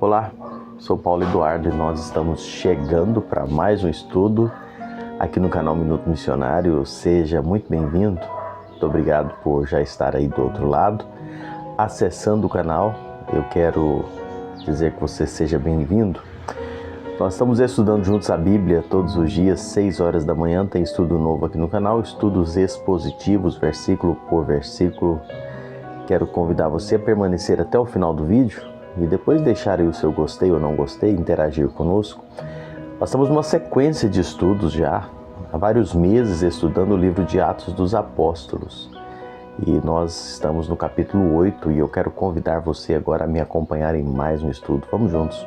Olá, sou Paulo Eduardo e nós estamos chegando para mais um estudo aqui no canal Minuto Missionário. Seja muito bem-vindo. Muito obrigado por já estar aí do outro lado, acessando o canal. Eu quero dizer que você seja bem-vindo. Nós estamos estudando juntos a Bíblia todos os dias, 6 horas da manhã. Tem estudo novo aqui no canal, estudos expositivos, versículo por versículo. Quero convidar você a permanecer até o final do vídeo e depois deixar aí o seu gostei ou não gostei, interagir conosco. Nós estamos numa sequência de estudos já, há vários meses, estudando o livro de Atos dos Apóstolos. E nós estamos no capítulo 8 e eu quero convidar você agora a me acompanhar em mais um estudo. Vamos juntos.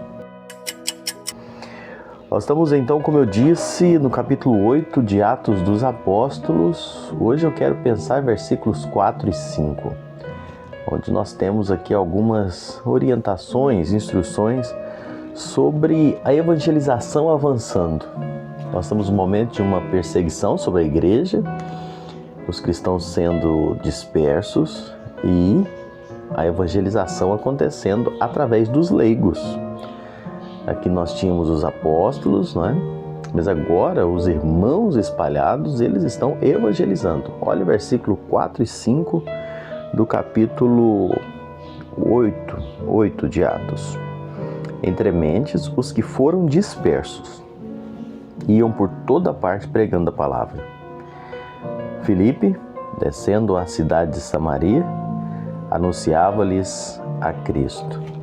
Nós estamos então, como eu disse, no capítulo 8 de Atos dos Apóstolos. Hoje eu quero pensar em versículos 4 e 5, onde nós temos aqui algumas orientações, instruções sobre a evangelização avançando. Nós estamos no momento de uma perseguição sobre a igreja, os cristãos sendo dispersos e a evangelização acontecendo através dos leigos. Aqui nós tínhamos os apóstolos, não é? Mas agora os irmãos espalhados, eles estão evangelizando. Olha o versículo 4 e 5 do capítulo 8 de Atos. Entre mentes, os que foram dispersos iam por toda parte pregando a palavra. Filipe, descendo à cidade de Samaria, anunciava-lhes a Cristo.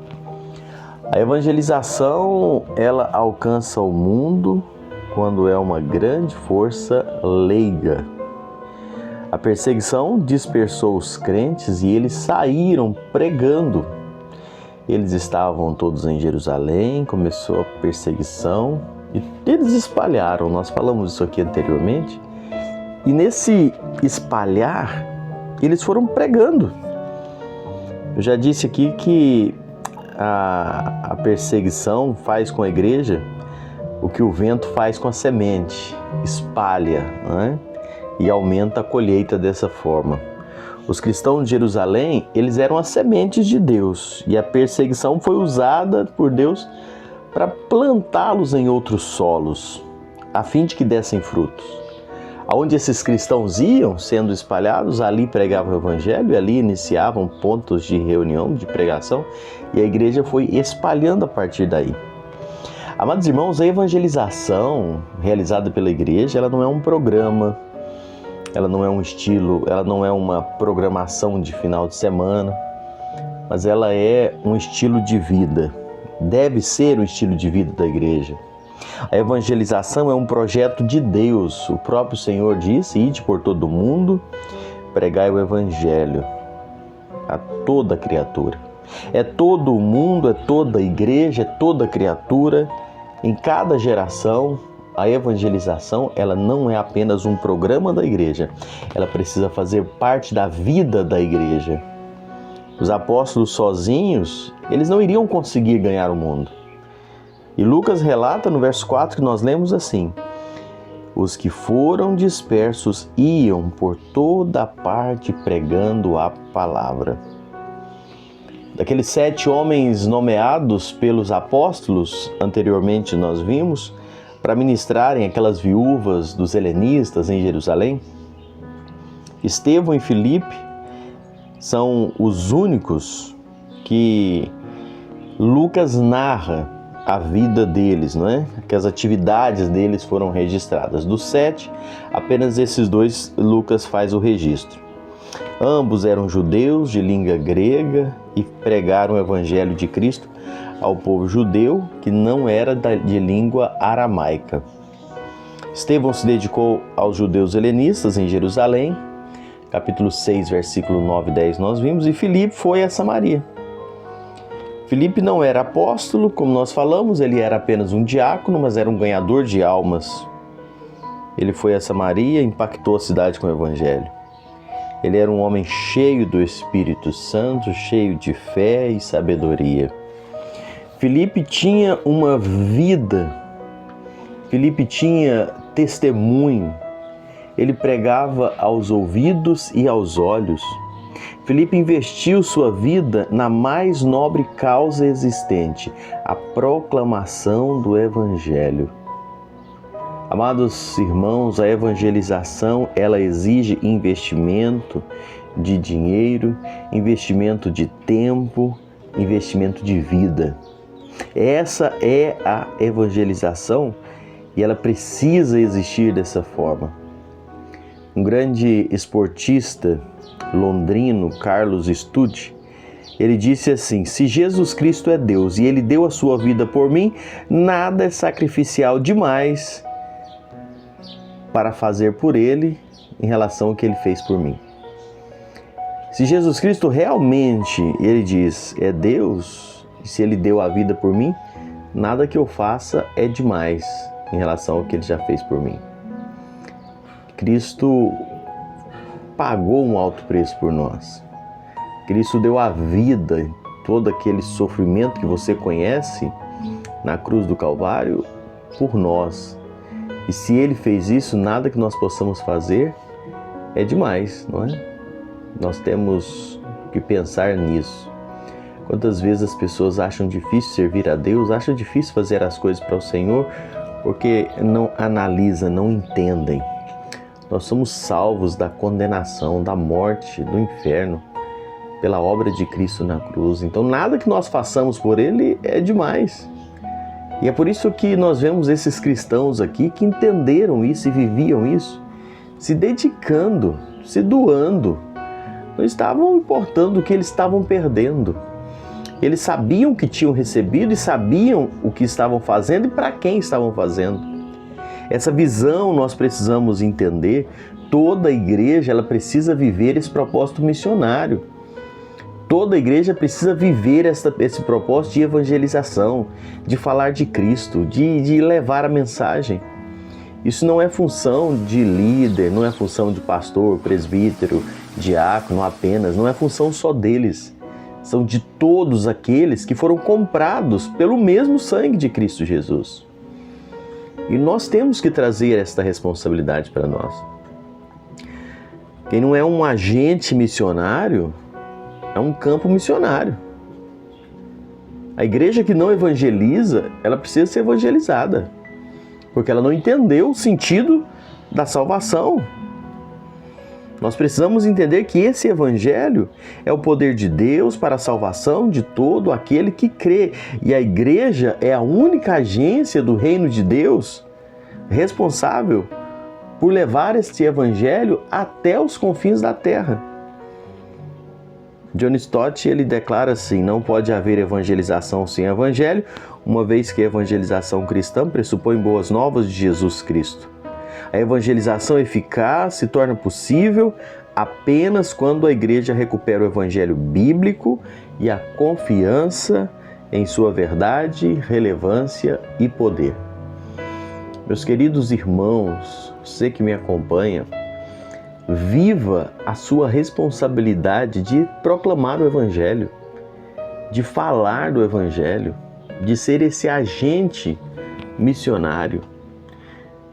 A evangelização, ela alcança o mundo quando é uma grande força leiga. A perseguição dispersou os crentes e eles saíram pregando. Eles estavam todos em Jerusalém, começou a perseguição e eles espalharam. Nós falamos isso aqui anteriormente. E nesse espalhar, eles foram pregando. Eu já disse aqui que a perseguição faz com a igreja o que o vento faz com a semente, espalha, né? E aumenta a colheita dessa forma. Os cristãos de Jerusalém, eles eram as sementes de Deus e a perseguição foi usada por Deus para plantá-los em outros solos, a fim de que dessem frutos. Aonde esses cristãos iam sendo espalhados, ali pregavam o evangelho e ali iniciavam pontos de reunião, de pregação, e a igreja foi espalhando a partir daí. Amados irmãos, a evangelização realizada pela igreja, ela não é um programa, ela não é um estilo, ela não é uma programação de final de semana, mas ela é um estilo de vida, deve ser o estilo de vida da igreja. A evangelização é um projeto de Deus. O próprio Senhor disse: ide por todo o mundo, pregai o evangelho a toda criatura. É todo o mundo, é toda a igreja, é toda criatura. Em cada geração, a evangelização, ela não é apenas um programa da igreja. Ela precisa fazer parte da vida da igreja. Os apóstolos sozinhos, eles não iriam conseguir ganhar o mundo. E Lucas relata no verso 4 que nós lemos assim: os que foram dispersos iam por toda parte pregando a palavra. Daqueles 7 homens nomeados pelos apóstolos, anteriormente nós vimos, para ministrarem aquelas viúvas dos helenistas em Jerusalém, Estevão e Filipe são os únicos que Lucas narra a vida deles, não é? Que as atividades deles foram registradas. Dos 7, apenas esses 2 Lucas faz o registro. Ambos eram judeus de língua grega e pregaram o evangelho de Cristo ao povo judeu que não era de língua aramaica. Estevão se dedicou aos judeus helenistas em Jerusalém, capítulo 6, versículo 9 e 10 nós vimos, e Filipe foi a Samaria. Filipe não era apóstolo, como nós falamos, ele era apenas um diácono, mas era um ganhador de almas. Ele foi a Samaria e impactou a cidade com o evangelho. Ele era um homem cheio do Espírito Santo, cheio de fé e sabedoria. Filipe tinha uma vida, Filipe tinha testemunho, ele pregava aos ouvidos e aos olhos. Filipe investiu sua vida na mais nobre causa existente, a proclamação do Evangelho. Amados irmãos, a evangelização, ela exige investimento de dinheiro, investimento de tempo, investimento de vida. Essa é a evangelização e ela precisa existir dessa forma. Um grande esportista londrino, Carlos Studd, ele disse assim: se Jesus Cristo é Deus e Ele deu a sua vida por mim, nada é sacrificial demais para fazer por Ele em relação ao que Ele fez por mim. Se Jesus Cristo realmente, ele diz, é Deus, e se Ele deu a vida por mim, nada que eu faça é demais em relação ao que Ele já fez por mim. Cristo pagou um alto preço por nós. Cristo deu a vida, todo aquele sofrimento que você conhece na cruz do Calvário, por nós. E se Ele fez isso, nada que nós possamos fazer é demais, não é? Nós temos que pensar nisso. Quantas vezes as pessoas acham difícil servir a Deus, acham difícil fazer as coisas para o Senhor, porque não analisam, não entendem. Nós somos salvos da condenação, da morte, do inferno, pela obra de Cristo na cruz. Então nada que nós façamos por Ele é demais. E é por isso que nós vemos esses cristãos aqui que entenderam isso e viviam isso, se dedicando, se doando. Não estavam importando o que eles estavam perdendo. Eles sabiam o que tinham recebido e sabiam o que estavam fazendo e para quem estavam fazendo. Essa visão nós precisamos entender. Toda a igreja ela precisa viver esse propósito missionário. Toda a igreja precisa viver esse propósito de evangelização, de falar de Cristo, de levar a mensagem. Isso não é função de líder, não é função de pastor, presbítero, diácono apenas, não é função só deles. São de todos aqueles que foram comprados pelo mesmo sangue de Cristo Jesus. E nós temos que trazer esta responsabilidade para nós. Quem não é um agente missionário, é um campo missionário. A igreja que não evangeliza, ela precisa ser evangelizada, porque ela não entendeu o sentido da salvação. Nós precisamos entender que esse evangelho é o poder de Deus para a salvação de todo aquele que crê. E a igreja é a única agência do reino de Deus responsável por levar este evangelho até os confins da terra. John Stott, ele declara assim: não pode haver evangelização sem evangelho, uma vez que a evangelização cristã pressupõe boas novas de Jesus Cristo. A evangelização eficaz se torna possível apenas quando a igreja recupera o evangelho bíblico e a confiança em sua verdade, relevância e poder. Meus queridos irmãos, você que me acompanha, viva a sua responsabilidade de proclamar o evangelho, de falar do evangelho, de ser esse agente missionário.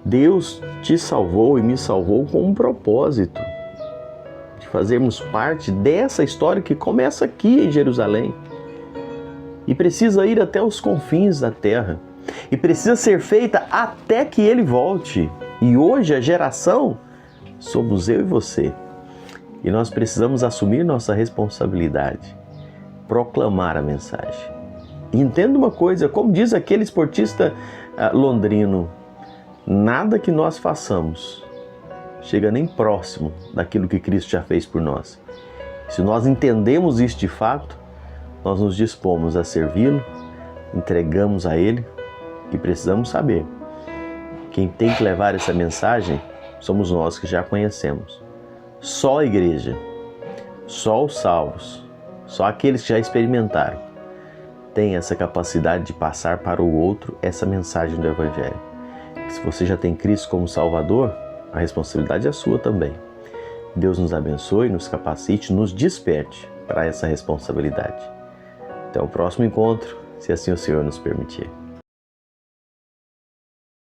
Deus te salvou e me salvou com um propósito de fazermos parte dessa história que começa aqui em Jerusalém e precisa ir até os confins da terra e precisa ser feita até que Ele volte. E hoje a geração somos eu e você, e nós precisamos assumir nossa responsabilidade, proclamar a mensagem. E entenda uma coisa, como diz aquele esportista londrino, nada que nós façamos chega nem próximo daquilo que Cristo já fez por nós. Se nós entendemos isso de fato, nós nos dispomos a servi-lo, entregamos a Ele e precisamos saber, quem tem que levar essa mensagem somos nós que já conhecemos. Só a igreja, só os salvos, só aqueles que já experimentaram, têm essa capacidade de passar para o outro essa mensagem do Evangelho. Se você já tem Cristo como Salvador, a responsabilidade é sua também. Deus nos abençoe, nos capacite, nos desperte para essa responsabilidade. Até o próximo encontro, se assim o Senhor nos permitir.